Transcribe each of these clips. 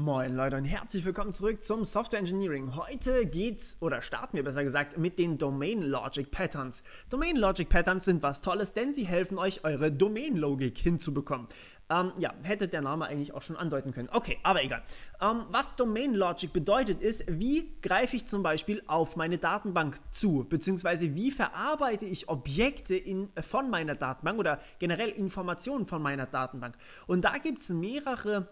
Moin Leute und herzlich willkommen zurück zum Software Engineering. Heute starten wir besser gesagt mit den Domain Logic Patterns. Domain Logic Patterns sind was Tolles, denn sie helfen euch, eure Domain-Logik hinzubekommen. Hätte der Name eigentlich auch schon andeuten können. Okay, aber egal. Was Domain Logic bedeutet ist, wie greife ich zum Beispiel auf meine Datenbank zu, beziehungsweise wie verarbeite ich Objekte von meiner Datenbank oder generell Informationen von meiner Datenbank. Und da gibt es mehrere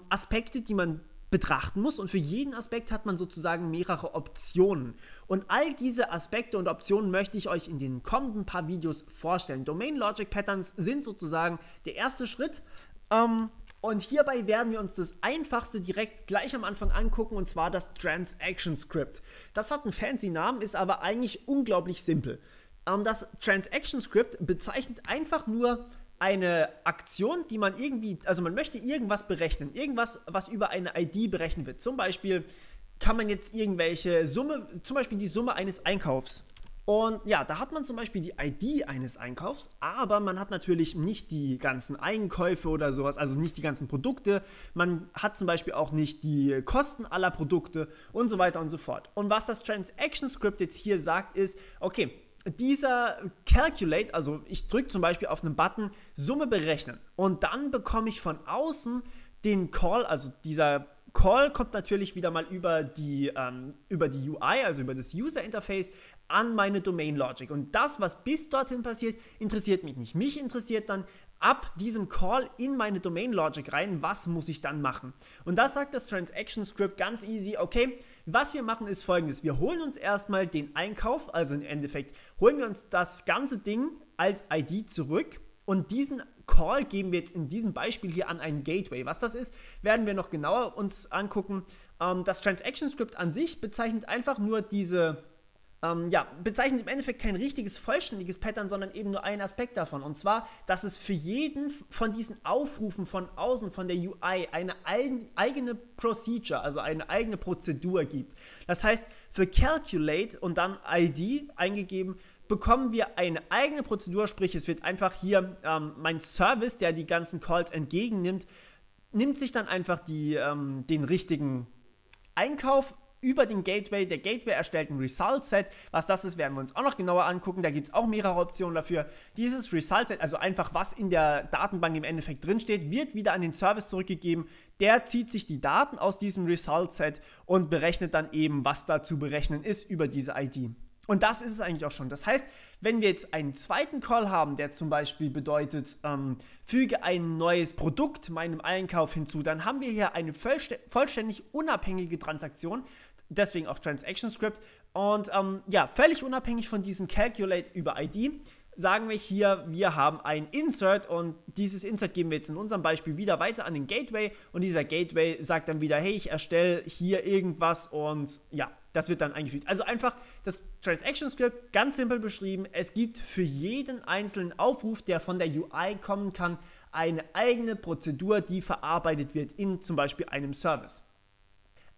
Aspekte, die man betrachten muss, und für jeden Aspekt hat man sozusagen mehrere Optionen. Und all diese Aspekte und Optionen möchte ich euch in den kommenden paar Videos vorstellen. Domain Logic Patterns sind sozusagen der erste Schritt. Und hierbei werden wir uns das Einfachste direkt gleich am Anfang angucken, und zwar das Transaction Script. Das hat einen fancy Namen, ist aber eigentlich unglaublich simpel. Das Transaction Script bezeichnet einfach nur eine Aktion, die man man möchte irgendwas berechnen, irgendwas, was über eine ID berechnet wird. Zum Beispiel kann man jetzt irgendwelche Summe, zum Beispiel die Summe eines Einkaufs. Und ja, da hat man zum Beispiel die ID eines Einkaufs, aber man hat natürlich nicht die ganzen Einkäufe oder sowas, also nicht die ganzen Produkte. Man hat zum Beispiel auch nicht die Kosten aller Produkte und so weiter und so fort. Und was das Transaction Script jetzt hier sagt, ist, okay, dieser Calculate, also ich drücke zum Beispiel auf einen Button Summe berechnen, und dann bekomme ich von außen den Call, also dieser Call kommt natürlich wieder mal über die UI, also über das User Interface, an meine Domain Logic. Und das, was bis dorthin passiert, interessiert mich nicht. Mich interessiert dann ab diesem Call in meine Domain Logic rein, was muss ich dann machen. Und das sagt das Transaction Script ganz easy. Okay, was wir machen ist folgendes: Wir holen uns erstmal den Einkauf, also im Endeffekt holen wir uns das ganze Ding als ID zurück, und diesen Call geben wir jetzt in diesem Beispiel hier an einen Gateway. Was das ist, werden wir noch genauer uns angucken. Das Transaction Script an sich bezeichnet einfach nur bezeichnet im Endeffekt kein richtiges, vollständiges Pattern, sondern eben nur einen Aspekt davon. Und zwar, dass es für jeden von diesen Aufrufen von außen, von der UI, eine eigene Procedure, also eine eigene Prozedur gibt. Das heißt, für Calculate und dann ID eingegeben, bekommen wir eine eigene Prozedur, sprich es wird einfach hier mein Service, der die ganzen Calls entgegennimmt, nimmt sich dann einfach den richtigen Einkauf über den Gateway. Der Gateway erstellt ein Result-Set. Was das ist, werden wir uns auch noch genauer angucken. Da gibt es auch mehrere Optionen dafür. Dieses Result-Set, also einfach was in der Datenbank im Endeffekt drinsteht, wird wieder an den Service zurückgegeben. Der zieht sich die Daten aus diesem Result-Set und berechnet dann eben, was da zu berechnen ist über diese ID. Und das ist es eigentlich auch schon. Das heißt, wenn wir jetzt einen zweiten Call haben, der zum Beispiel bedeutet, füge ein neues Produkt meinem Einkauf hinzu, dann haben wir hier eine vollständig unabhängige Transaktion, deswegen auch Transaction Script. Und völlig unabhängig von diesem Calculate über ID, sagen wir hier, wir haben ein Insert, und dieses Insert geben wir jetzt in unserem Beispiel wieder weiter an den Gateway, und dieser Gateway sagt dann wieder, hey, ich erstelle hier irgendwas, und ja, das wird dann eingefügt. Also einfach das Transaction Script, ganz simpel beschrieben. Es gibt für jeden einzelnen Aufruf, der von der UI kommen kann, eine eigene Prozedur, die verarbeitet wird in zum Beispiel einem Service.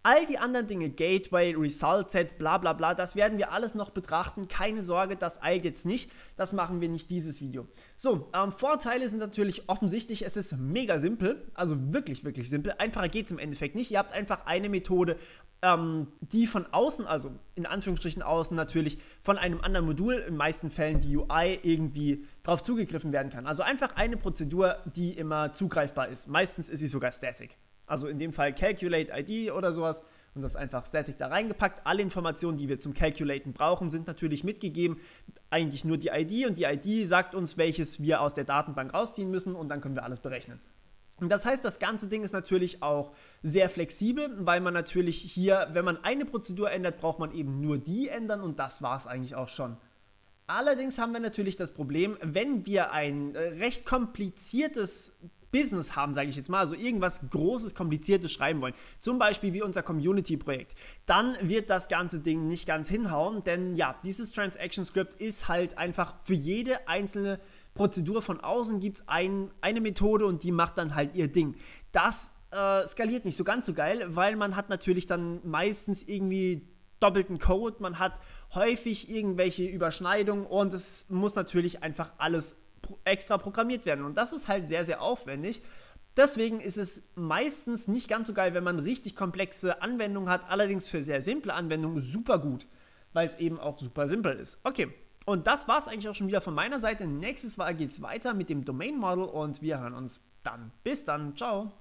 All die anderen Dinge, Gateway, Result Set, bla bla bla, das werden wir alles noch betrachten. Keine Sorge, das eilt jetzt nicht. Das machen wir nicht dieses Video. So, Vorteile sind natürlich offensichtlich. Es ist mega simpel, also wirklich, wirklich simpel. Einfacher geht es im Endeffekt nicht. Ihr habt einfach eine Methode, die von außen, also in Anführungsstrichen außen natürlich, von einem anderen Modul, in meisten Fällen die UI, irgendwie drauf zugegriffen werden kann. Also einfach eine Prozedur, die immer zugreifbar ist. Meistens ist sie sogar static. Also in dem Fall Calculate ID oder sowas, und das einfach static da reingepackt. Alle Informationen, die wir zum Calculaten brauchen, sind natürlich mitgegeben. Eigentlich nur die ID, und die ID sagt uns, welches wir aus der Datenbank rausziehen müssen, und dann können wir alles berechnen. Und das heißt, das ganze Ding ist natürlich auch sehr flexibel, weil man natürlich hier, wenn man eine Prozedur ändert, braucht man eben nur die ändern, und das war es eigentlich auch schon. Allerdings haben wir natürlich das Problem, wenn wir ein recht kompliziertes Business haben, sage ich jetzt mal, also irgendwas Großes, Kompliziertes schreiben wollen, zum Beispiel wie unser Community-Projekt, dann wird das ganze Ding nicht ganz hinhauen, denn ja, dieses Transaction Script ist halt einfach für jede einzelne Prozedur von außen gibt es eine Methode, und die macht dann halt ihr Ding. Das skaliert nicht so ganz so geil, weil man hat natürlich dann meistens irgendwie doppelten Code, man hat häufig irgendwelche Überschneidungen, und es muss natürlich einfach alles extra programmiert werden, und das ist halt sehr, sehr aufwendig. Deswegen ist es meistens nicht ganz so geil, wenn man richtig komplexe Anwendungen hat, allerdings für sehr simple Anwendungen super gut, weil es eben auch super simpel ist. Okay, und das war es eigentlich auch schon wieder von meiner Seite. Nächstes Mal geht es weiter mit dem Domain Model und wir hören uns dann. Bis dann, ciao.